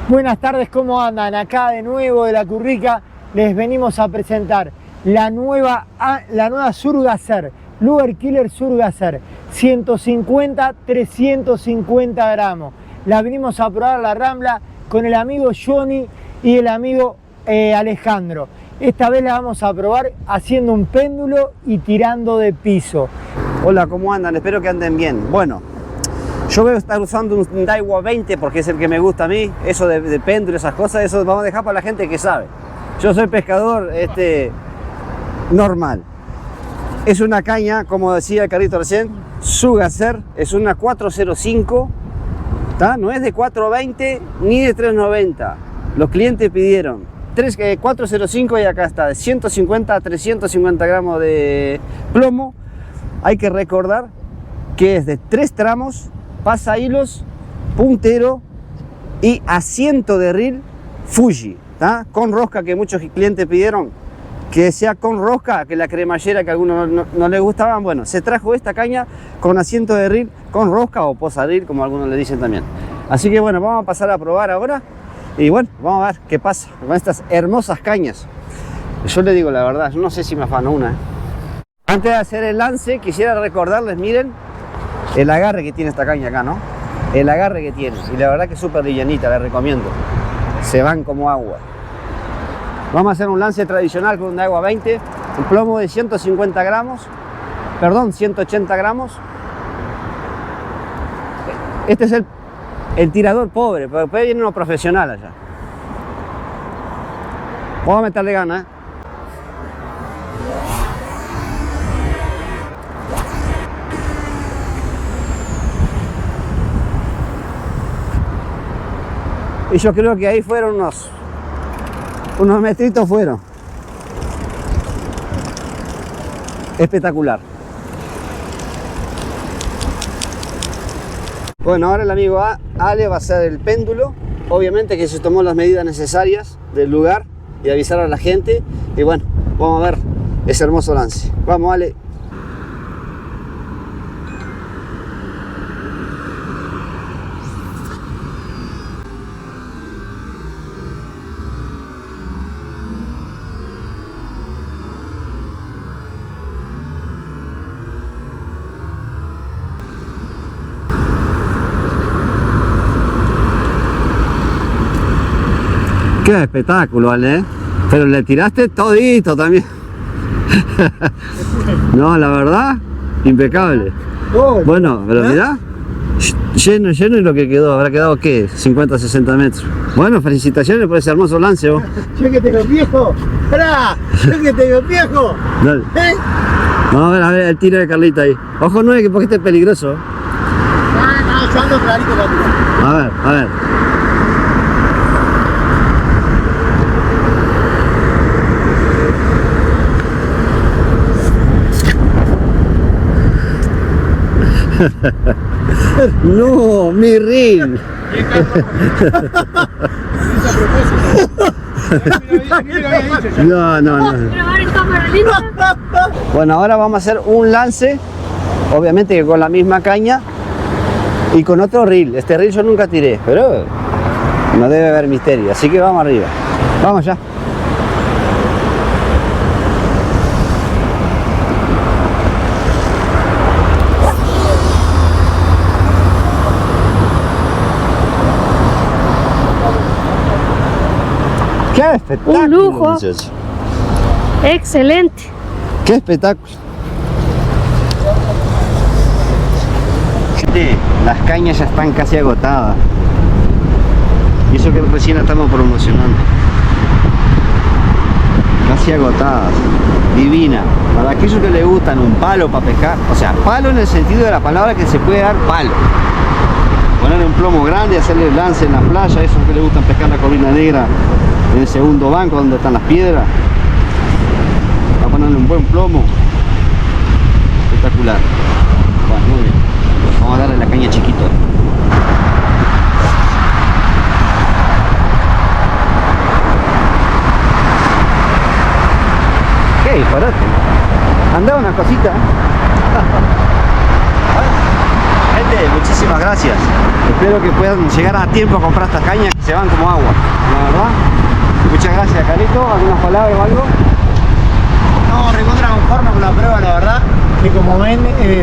Buenas tardes, ¿cómo andan? Acá de nuevo de La Currica les venimos a presentar la nueva Surgacer, Luger Killer Surgacer, 150-350 gramos. La venimos a probar la Rambla con el amigo Johnny y el amigo Alejandro. Esta vez la vamos a probar haciendo un péndulo y tirando de piso. Hola, ¿cómo andan? Espero que anden bien. Bueno, yo voy a estar usando un Daiwa 20 porque es el que me gusta a mí. Eso de péndulo, esas cosas, eso vamos a dejar para la gente que sabe. Yo soy pescador normal. Es una caña, como decía el Carlito recién, Surgacer, es una 405, ¿tá? No es de 420 ni de 390. Los clientes pidieron 405 y acá está, de 150 a 350 gramos de plomo. Hay que recordar que es de 3 tramos, pasa hilos, puntero y asiento de reel Fuji, ¿tá? Con rosca, que muchos clientes pidieron que sea con rosca, que la cremallera que a algunos no les gustaban. Bueno, se trajo esta caña con asiento de reel, con rosca o posa reel, como algunos le dicen también. Así que bueno, vamos a pasar a probar ahora y bueno, vamos a ver qué pasa con estas hermosas cañas. Yo le digo la verdad, yo no sé si me afano una. Antes de hacer el lance, quisiera recordarles, miren, el agarre que tiene esta caña acá, ¿no? El agarre que tiene, y la verdad que es súper livianita, la recomiendo. Se van como agua. Vamos a hacer un lance tradicional con un Daiwa 20, un plomo de 150 gramos, perdón, 180 gramos. Este es el tirador pobre, pero después viene uno profesional allá. Vamos a meterle ganas, ¿eh? Y yo creo que ahí fueron unos metritos fueron. Espectacular. Bueno, ahora el amigo Ale va a hacer el péndulo. Obviamente que se tomó las medidas necesarias del lugar y avisar a la gente. Y bueno, vamos a ver ese hermoso lance. Vamos, Ale. Qué espectáculo, Ale, ¿eh? Pero le tiraste todito también. No, la verdad, impecable. Bueno, pero mirá, lleno y lo que quedó, habrá quedado, ¿qué? 50, 60 metros. Bueno, felicitaciones por ese hermoso lance, vos. Yo que tengo viejo, ¡pará! Yo que tengo viejo. Dale. Vamos a ver el tiro de Carlita ahí. Ojo, no es que porque este es peligroso. No, yo ando clarito para tirar. A ver. No, mi reel. No. Bueno, ahora vamos a hacer un lance, obviamente que con la misma caña y con otro reel. Este reel yo nunca tiré, pero no debe haber misterio, así que vamos arriba. Vamos ya. ¡Qué espectáculo! Un lujo. Muchacho. Excelente. ¡Qué espectáculo! Gente, las cañas ya están casi agotadas. Y eso que recién la estamos promocionando. Casi agotadas. Divina. Para aquellos que les gustan un palo para pescar. O sea, palo en el sentido de la palabra, que se puede dar palo. Ponerle un plomo grande, hacerle el lance en la playa. Esos que les gustan pescar la corvina negra en el segundo banco donde están las piedras. Va a ponerle un buen plomo. Espectacular. Bueno, muy bien. Vamos a darle la caña chiquito. Qué disparate. Andaba una cosita. Gente, muchísimas gracias. Espero que puedan llegar a tiempo a comprar estas cañas que se van como agua, la verdad. Muchas gracias, Carito. ¿Algunas palabras o algo? No, recontra conforme con la prueba, la verdad, que como ven,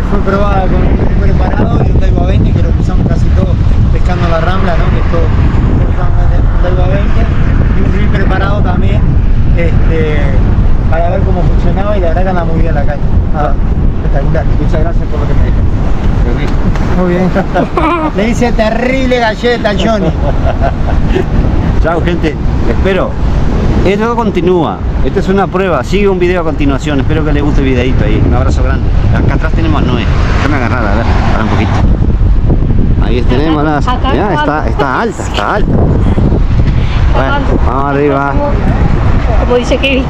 fue probada con un preparado y un Daiwa 20, que lo usamos casi todos pescando la rambla, ¿no? Que es todo un Daiwa 20 y un reel preparado también, para ver cómo funcionaba, y la verdad que anda muy bien la caña. Nada, espectacular. Muchas gracias por lo que me dijiste. Muy bien. Le dice terrible galleta al Johnny. Chao, gente. Espero. Esto continúa. Esta es una prueba. Sigue un video a continuación. Espero que les guste el videito ahí. Un abrazo grande. Acá atrás tenemos a Noé. Déjame agarrar, a ver. Para un poquito. Ahí tenemos las. Mirá, está alta, está alta. Bueno, vamos arriba. Como dice Kevin.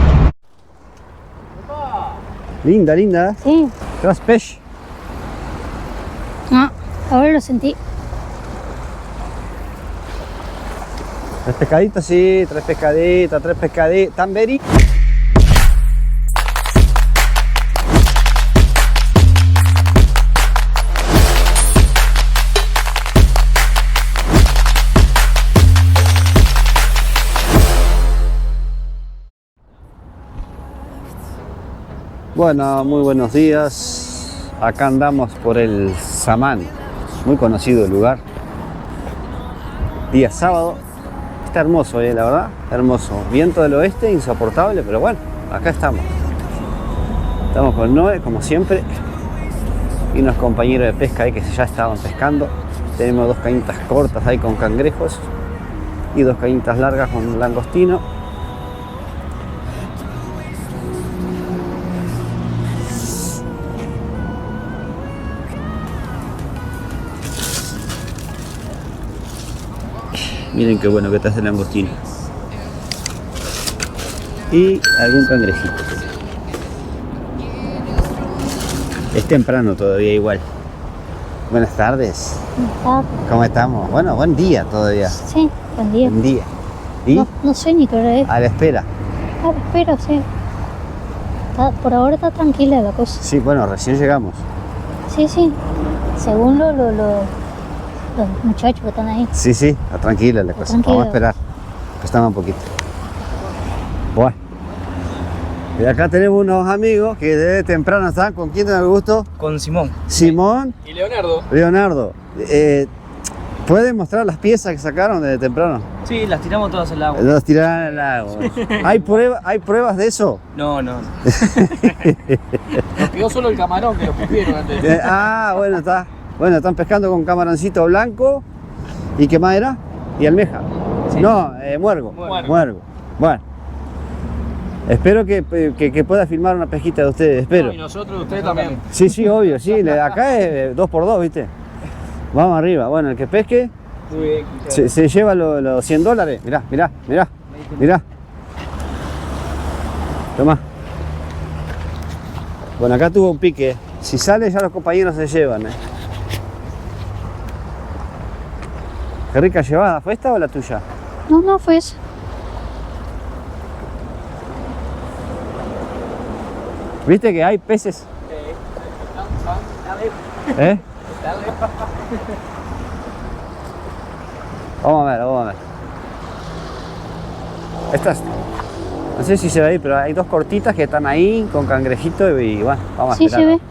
Linda, linda. Sí. Grass pez. Ah, ahora lo sentí. Tres pescaditos, sí, tres pescaditos. Tamberi. Bueno, muy buenos días. Acá andamos por el Samán, muy conocido el lugar. Día sábado. Está hermoso, la verdad, hermoso. Viento del oeste, insoportable, pero bueno, acá estamos. Estamos con Noé, como siempre, y unos compañeros de pesca ahí que ya estaban pescando. Tenemos dos cañitas cortas ahí con cangrejos y dos cañitas largas con langostino. Miren qué bueno que está el langostino. Y algún cangrejito. Es temprano todavía igual. Buenas tardes. ¿Cómo estamos? Bueno, buen día todavía. Sí, buen día. Buen día. ¿Y? No sé ni qué hora es. A la espera. Ah, espera, sí. Por ahora está tranquila la cosa. Sí, bueno, recién llegamos. Sí, sí. Según los muchachos que están ahí. Sí, sí, está tranquila la cosa. Tranquila. Vamos a esperar. Estamos un poquito. Bueno. Y acá tenemos unos amigos que desde temprano están. ¿Con quién tengo el gusto? Con Simón. Simón. Y Leonardo. Leonardo. ¿Pueden mostrar las piezas que sacaron desde temprano? Sí, las tiramos todas al agua. Las tiraron al lago. ¿Hay pruebas de eso? No. Nos quedó solo el camarón que lo pusieron antes. Bueno, está. Bueno, están pescando con camaroncito blanco. ¿Y qué más era? Y almeja. Sí. No, muergo. Muergo. Bueno. Espero que pueda filmar una pesquita de ustedes, espero. No, y nosotros, ustedes también. Sí, obvio, sí. Acá es 2x2, ¿viste? Vamos arriba. Bueno, el que pesque Muy bien, se lleva los $100. Mirá. Tomá. Bueno, acá tuvo un pique. Si sale ya los compañeros se llevan, Qué rica llevada. ¿Fue esta o la tuya? No, fue eso. ¿Viste que hay peces? ¿Eh? Vamos a ver. Estas, no sé si se ve ahí, pero hay dos cortitas que están ahí con cangrejito y bueno, vamos a Sí, esperar. se ve.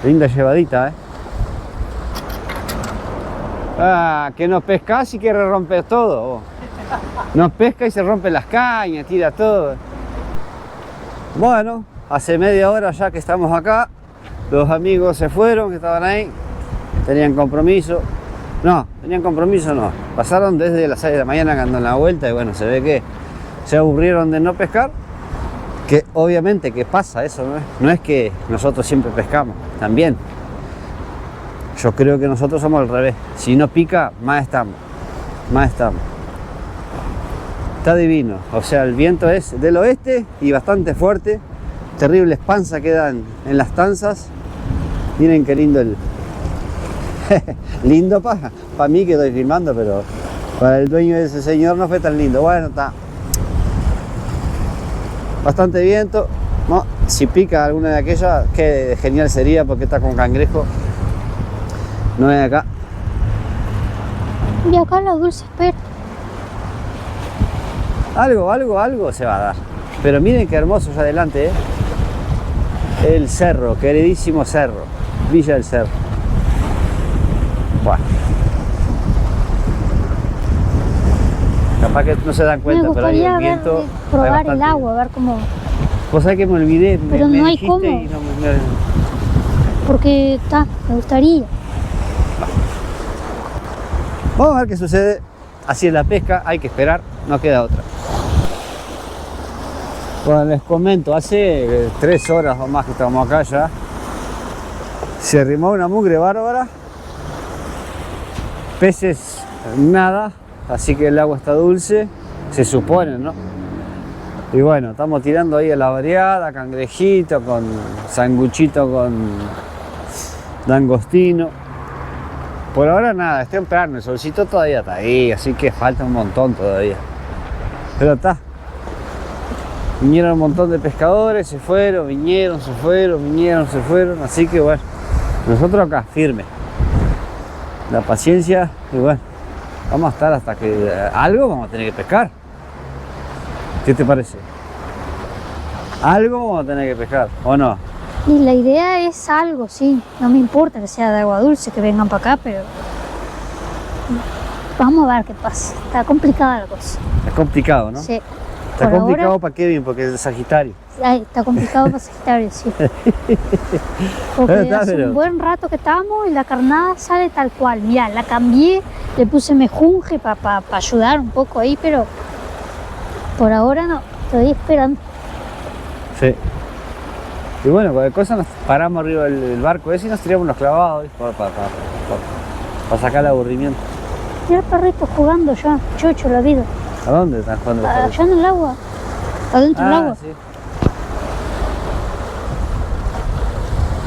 Linda llevadita, que nos pescás y que rompes todo. Vos. Nos pesca y se rompen las cañas, tira todo. Bueno, hace media hora ya que estamos acá. Los amigos se fueron, que estaban ahí. Tenían compromiso. No. Pasaron desde las 6 de la mañana que andan la vuelta y bueno, se ve que se aburrieron de no pescar. Que obviamente que pasa eso, no es que nosotros siempre pescamos, también. Yo creo que nosotros somos al revés. Si no pica, más estamos. Está divino. O sea, el viento es del oeste y bastante fuerte. Terribles panzas quedan en las tanzas. Miren qué lindo el... lindo para mí que estoy filmando, pero para el dueño de ese señor no fue tan lindo. Bueno, está bastante viento. No, si pica alguna de aquellas, qué genial sería porque está con cangrejo. No es acá. Y acá la Dulce espera. Algo se va a dar. Pero miren qué hermoso allá adelante, ¿eh? El cerro, queridísimo cerro. Villa del Cerro. Buah. Capaz que no se dan Me cuenta, pero ahí gustaría el viento. hay probar el bastante. agua, a ver cómo. Vos sabés que me olvidé, Pero me no hay dijiste cómo. y no Porque está, me gustaría. Vamos a ver qué sucede. Así es la pesca, hay que esperar, no queda otra. Bueno, les comento, hace 3 horas o más que estamos acá ya. Se arrimó una mugre bárbara. Peces, nada. Así que el agua está dulce, se supone, ¿no? Y bueno, estamos tirando ahí a la variada, cangrejito, con sanguchito, con langostino. Por ahora nada, es temprano, el solcito todavía está ahí, así que falta un montón todavía. Pero está. Vinieron un montón de pescadores, se fueron, vinieron, se fueron, vinieron, se fueron. Así que bueno, nosotros acá, firme. La paciencia y bueno, vamos a estar hasta que algo vamos a tener que pescar. ¿Qué te parece? Algo vamos a tener que pescar, ¿o no? Y la idea es algo, sí. No me importa que sea de agua dulce, que vengan para acá, pero. Vamos a ver qué pasa. Está complicada la cosa. Es complicado, ¿no? Sí. Está Por complicado ahora, para Kevin porque es de Sagitario. ay, está complicado para Sagitario, sí. Porque Está, hace pero- un buen rato que estamos y la carnada sale tal cual. Mirá, la cambié, le puse mejunje para ayudar un poco ahí, pero por ahora no, estoy esperando. Sí. Y bueno, cualquier cosa nos paramos arriba del barco ese y nos tiramos unos clavados para sacar el aburrimiento. Mira el perrito jugando ya, chocho la vida. ¿A dónde están jugando los perros? Allá en el agua, adentro del agua. Sí.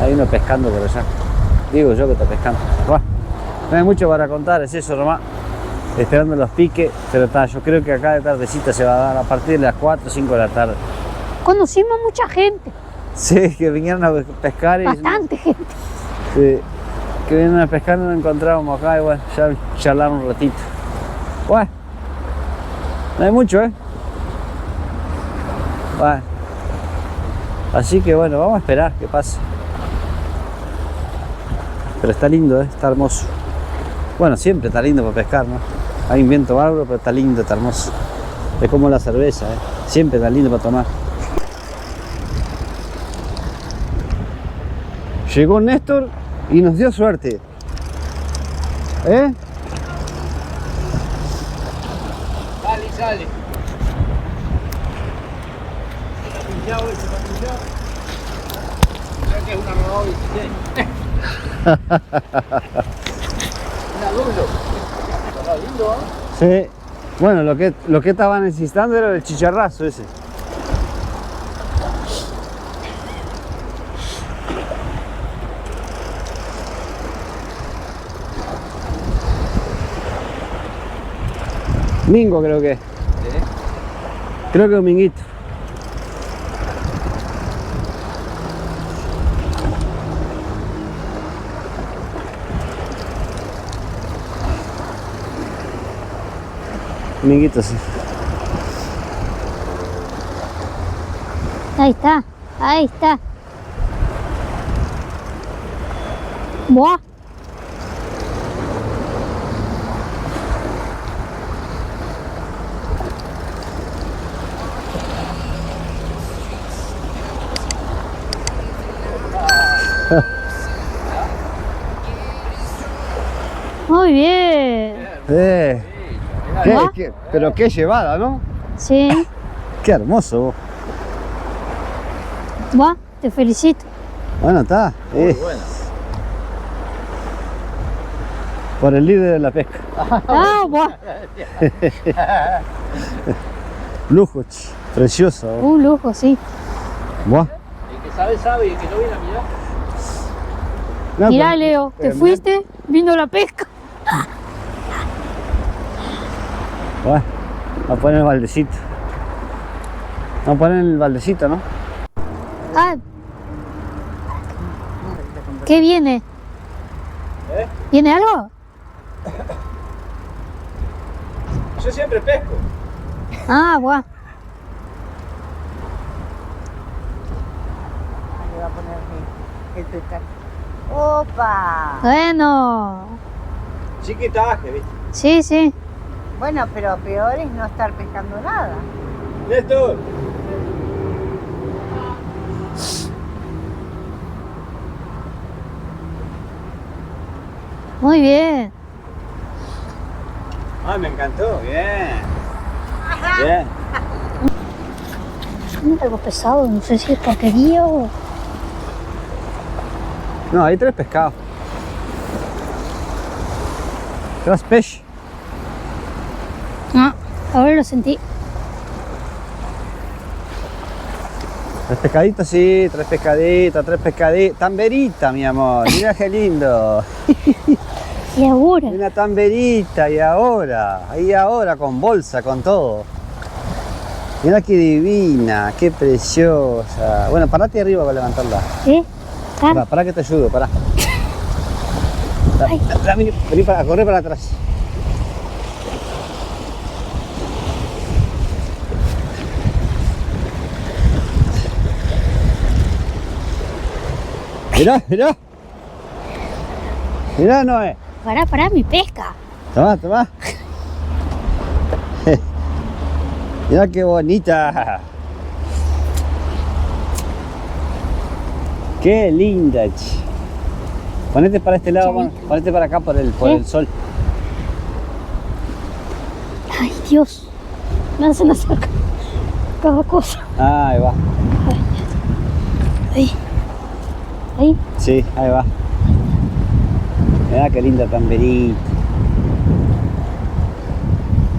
Hay uno pescando por allá. Digo yo que está pescando. Buah, no hay mucho para contar, es eso nomás. Esperando los piques, pero está, yo creo que acá de tardecita se va a dar a partir de las 4 o 5 de la tarde. Conocimos mucha gente, Sí, que vinieron a pescar y... bastante gente. Sí, que vinieron a pescar, nos encontrábamos acá y bueno, ya charlaron un ratito. Bueno, no hay mucho, ¿eh? Bueno. Así que bueno, vamos a esperar que pase. Pero está lindo, ¿eh? Está hermoso. Bueno, siempre está lindo para pescar, ¿no? Hay un viento bárbaro, pero está lindo, está hermoso. Es como la cerveza, ¿eh? Siempre está lindo para tomar. Llegó Néstor y nos dio suerte. ¿Eh? Sale. Creo que es una Renault 16. Una Dublo. Está lindo, ¿eh? Sí. Bueno, lo que estaba necesitando era el chicharrazo ese. Mingo creo que es. Creo que es un minguito. Minguito, sí. Ahí está, ahí está. Buah. Muy bien. ¿Qué, pero qué llevada, ¿no? Sí. Qué hermoso vos. Buah, te felicito. Bueno, está. Bueno. Por el líder de la pesca. Ah, buah. Lujo, precioso. Vos. Un lujo, sí. Buah. El que sabe, sabe y el que no viene a mirar. No, Mirá, pero- Leo, te mirá- fuiste, vino la pesca. Bueno, vamos a poner el baldecito. Vamos a poner el baldecito, ¿no? Ah, ¿qué viene? ¿Eh? ¿Viene algo? Yo siempre pesco. Ah, guau. Le va a poner el pescado. ¡Opa! Bueno. Chiquitaje, ¿viste? Sí, sí. Bueno, pero peor es no estar pescando nada. Néstor. Muy bien. Ay, me encantó, bien. Bien. Es algo pesado, no sé si es porquería o... No, hay 3 pescados. 3 peces. Ah, ahora lo sentí. 3 pescaditos, sí, 3 pescaditos, 3 pescaditos. Tamberita, mi amor, mira qué lindo. Y ahora. Una tamberita, y ahora con bolsa, con todo. Mira qué divina, qué preciosa. Bueno, parate arriba para levantarla. ¿Eh? Ah, Pará que te ayudo, pará. Ay. Vení para correr para atrás. Mirá. Mirá, Noé. pará, mi pesca. Tomá. Mirá qué bonita. Qué linda, che. Ponete para este lado, bueno, ponete para acá por el sol. Ay, Dios. Me hacen hacer cada cosa. Ahí va. Ahí. Sí, ahí va. Mirá qué linda tamberita.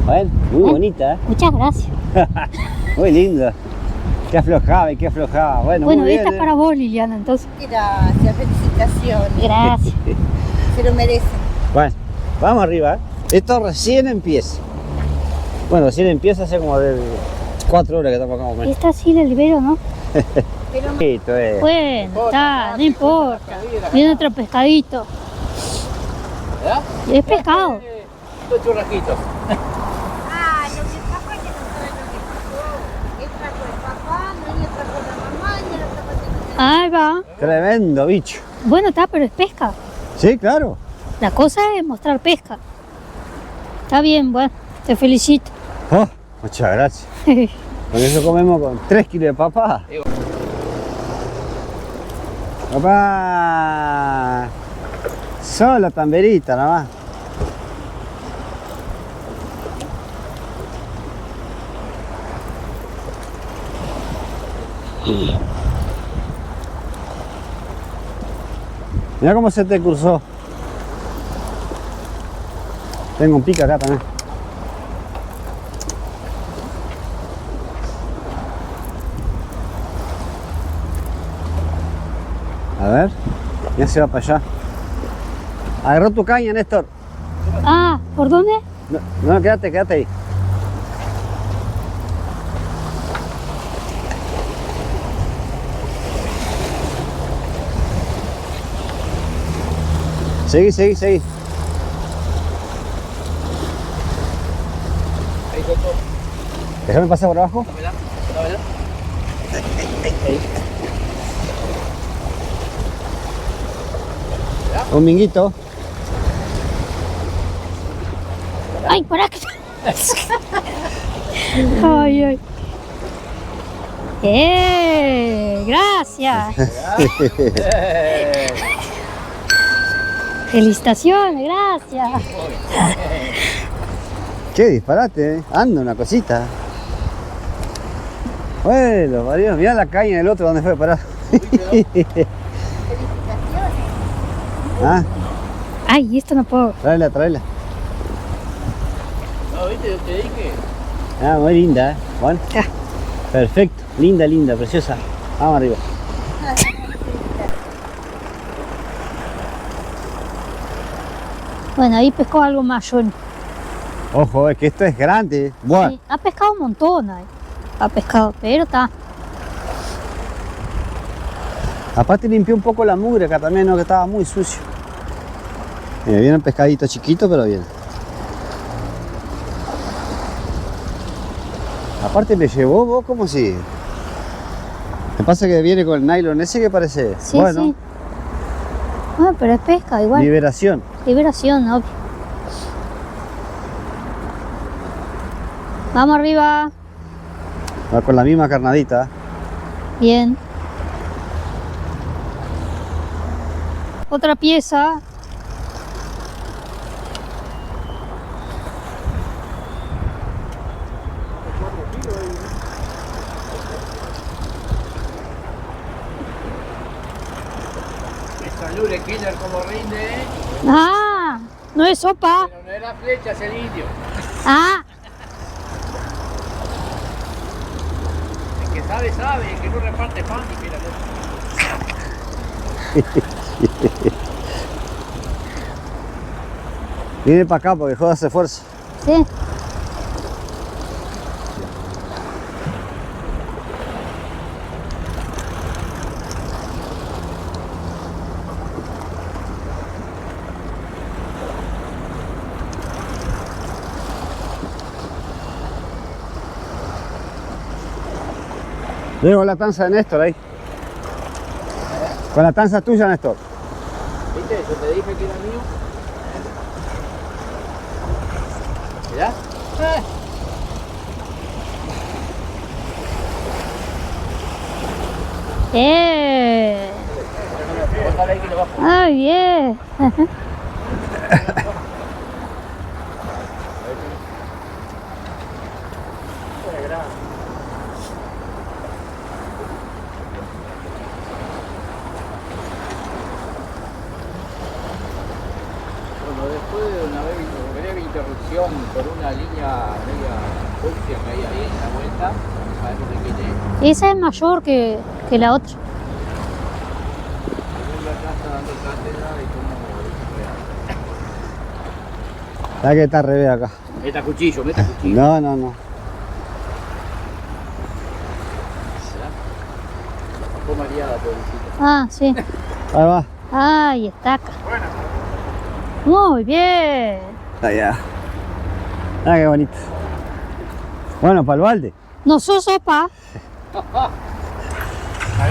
Bueno, muy bonita, ¿eh? Muchas gracias. Muy linda. Qué aflojaba. Bueno, muy bien. Esta es para vos, Liliana, entonces. Gracias, felicitaciones. Gracias. Se lo merecen. Bueno, vamos arriba, ¿eh? Esto recién empieza. Bueno, recién empieza hace como de 4 horas que estamos acá. Bueno, Esta sí la libero, ¿no? Pero esto es. Bueno, está, no importa. Viene otro pescadito. ¿Verdad? Es pescado. Dos churrasquitos. ah, lo que pasa es que no sabe lo que pasó. Él trajo el papá, no le trajo la mamá, y la zapatilla. Ahí va. Tremendo bicho. Bueno, está, pero es pesca. Sí, claro. La cosa es mostrar pesca. Está bien, bueno, te felicito. Oh, muchas gracias. Por eso comemos con 3 kilos de papá. Papá. Solo tamberita nada más. Mira cómo se te cruzó. Tengo un pico acá también. A ver, ya se va para allá. Agarró tu caña, Néstor. Ah, ¿por dónde? No, quédate ahí. Seguí. Ahí soltó. Déjame pasar por abajo. Dámela. Un minguito. Ay, pará que... Ay. Gracias. Felicitaciones, gracias. Qué disparate, ¿eh? Anda una cosita. Bueno, María, mirá la caña del otro donde fue a parar. Felicitaciones. Ah, Ay, esto no puedo. tráela. No, ¿viste? Te dije. Ah, muy linda, ¿eh? Bueno. Ya. Perfecto. Linda, preciosa. Vamos arriba. Bueno, ahí pescó algo más, Johnny. Ojo, es que esto es grande. Buah. Sí, ha pescado un montón ahí. Ha pescado, pero está. Aparte limpió un poco la mugre acá también, ¿no? Que estaba muy sucio. Mira, viene un pescadito chiquito, pero bien. Aparte me llevó vos como si... Me pasa que viene con el nylon ese que parece... Sí, bueno, sí. Ah, pero es pesca igual. liberación. Liberación, obvio. Vamos arriba. Va con la misma carnadita. Bien. Otra pieza. Esta lure killer como rinde, ¿eh? Ah, no es sopa. Pero no era flecha, es el indio. Ah, El que sabe, sabe. El que no reparte pan, y mira. Viene para acá porque joda hace fuerza. sí. Luego la tanza de Néstor ahí. Con la tanza tuya, Néstor. ¿Viste? Yo te dije que era mío. ¿Mirá? Bótale ahí que le bajo. Ah, bien. Bueno, después de una breve interrupción por una línea media fucsia que hay ahí en la vuelta, sabemos de quién es. Esa es mayor que la otra. Segundo acá está dando cátedra y cómo real. ¿Sabes que está al revés acá? Meta cuchillo, meta cuchillo. No, no, no. Un poco mareada, pobrecita. Ah, sí. Ahí va. Ay, estaca. Muy bien. Allá. Ah, qué bonito. Bueno, para el balde. No sos sopa. ¡Al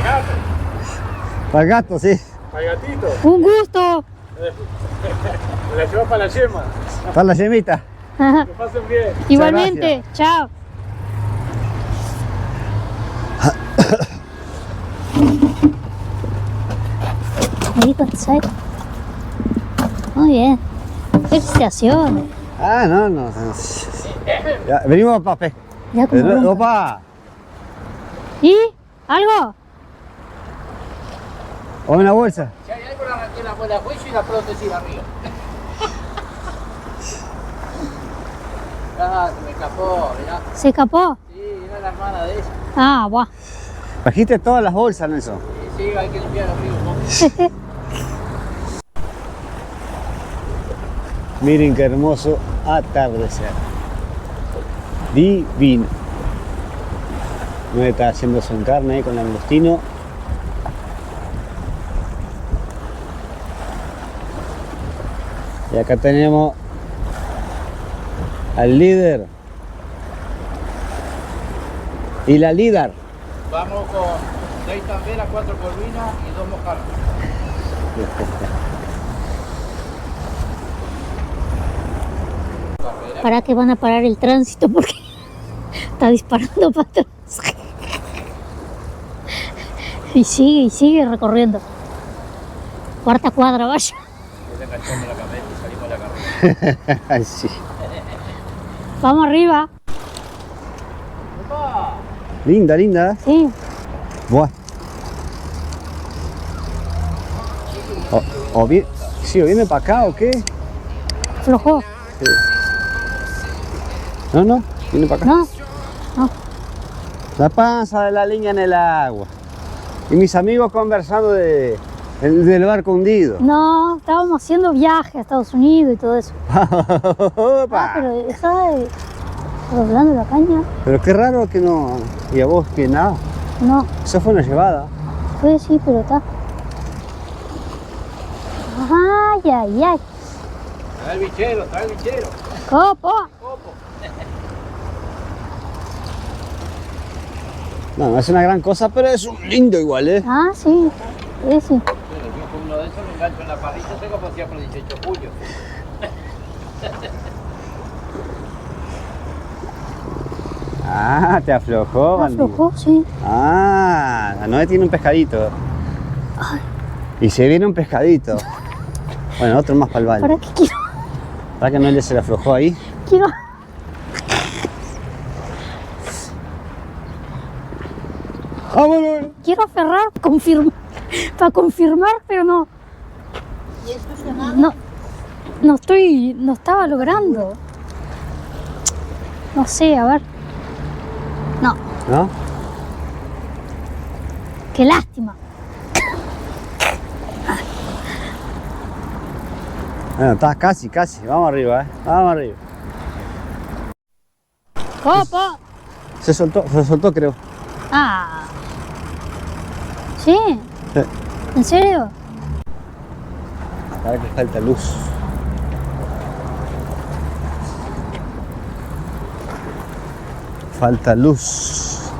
gato! Para el gato, sí. ¡Al gatito! Un gusto. Me la llevas para la yema. Para la yemita. Que pasen bien. Igualmente. Chao. Ahí con sal. Muy bien. Felicitaciones. Ah, no, no. Ya, venimos para pesca. Ya como ronca. Opa. ¿Y? ¿Algo? O una bolsa. Si hay algo, la arranqué la muela de juicio y la prótesis arriba. Ah, se me escapó, mirá. ¿Se escapó? Sí, era la hermana de ella. Ah, buah. Trajiste todas las bolsas, Nelson. Sí, hay que limpiar arriba un poco. Miren qué hermoso atardecer. Divino. Me está haciendo su carne ahí con el langostino. Y acá tenemos al líder y la líder. Vamos con 6 tamberas, 4 corvinas y 2 mojarras. Para que van a parar el tránsito porque está disparando para atrás. Y sigue recorriendo. Cuarta cuadra, vaya. Le enganchamos la camioneta y salimos a la carrera. Ay, sí. Vamos arriba. ¡Opa! Linda, linda. Sí. Buah. O bien, sí, o viene para acá o qué. Aflojó. No, no, viene para acá. No. No. La panza de la línea en el agua. Y mis amigos conversando del barco hundido. No, estábamos haciendo viaje a Estados Unidos y todo eso. Opa. Ah, pero está doblando la caña. Pero qué raro que no. Y a vos que nada. No, Eso fue una llevada. pues sí, pero está. Ay, ay, ay. Trae el bichero, trae el bichero. Copo. Copo. No, no es una gran cosa, pero es un lindo igual, ¿eh? Ah, sí. Sí, sí. Bueno, yo con uno de esos lo engancho en la parrilla, tengo para siempre 18 julio. Ah, te aflojó, Bandy. Aflojó, sí. Ah, la Noé tiene un pescadito. Y se viene un pescadito. Bueno, otro más para el ¿Para baño. qué quiero? ¿Para que Noé se le aflojó ahí? Quiero. ¡Vámonos! Quiero aferrar, para confirmar, pero no. ¿Y es funcionado? No estaba logrando. No sé, a ver. No, ¿No? qué lástima. Bueno, está casi, casi. Vamos arriba, ¿eh? Vamos arriba. Copo. Se soltó creo. Ah. ¿Sí? Sí. ¿En serio? Ahora que falta luz. Falta luz.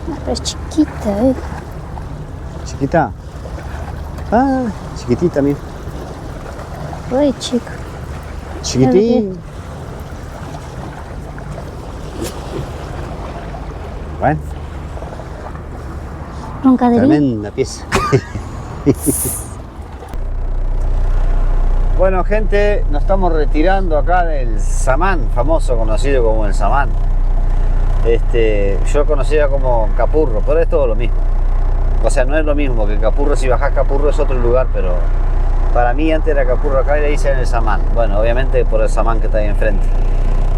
No, pero es chiquita, ¿Chiquita? Ah, chiquitita, mira. Uy, chico. Chiquitín. Bueno, Roncaderín. tremenda pieza. Bueno, gente, nos estamos retirando acá del Samán, famoso, conocido como el Samán. Yo lo conocía como Capurro, pero es todo lo mismo. O sea, no es lo mismo, porque Capurro, si bajás Capurro es otro lugar, pero para mí antes era Capurro acá y le dicen el Samán. Bueno, obviamente por el Samán que está ahí enfrente.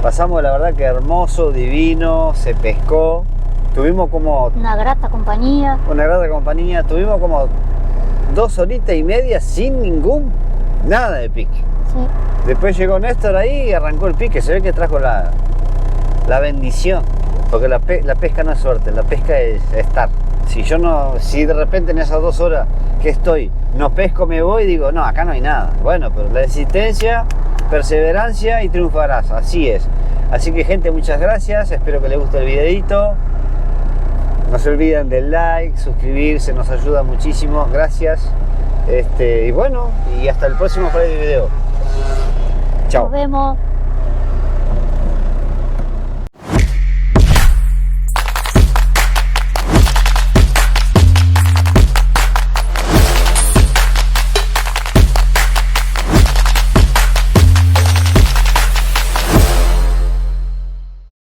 Pasamos, la verdad que hermoso, divino, se pescó. Tuvimos como Una grata compañía. una grata compañía, tuvimos como 2 horitas y media sin nada de pique. Sí. Después llegó Néstor ahí y arrancó el pique, se ve que trajo la bendición, porque la pesca no es suerte, la pesca es estar. Si de repente en esas 2 horas que estoy no pesco, me voy, digo, no, acá no hay nada. Bueno, pero la existencia, perseverancia y triunfarás, así es. Así que gente, muchas gracias, espero que les guste el videito. No se olviden del like, suscribirse, nos ayuda muchísimo, gracias. Y bueno, y hasta el próximo video. Chao. Nos vemos.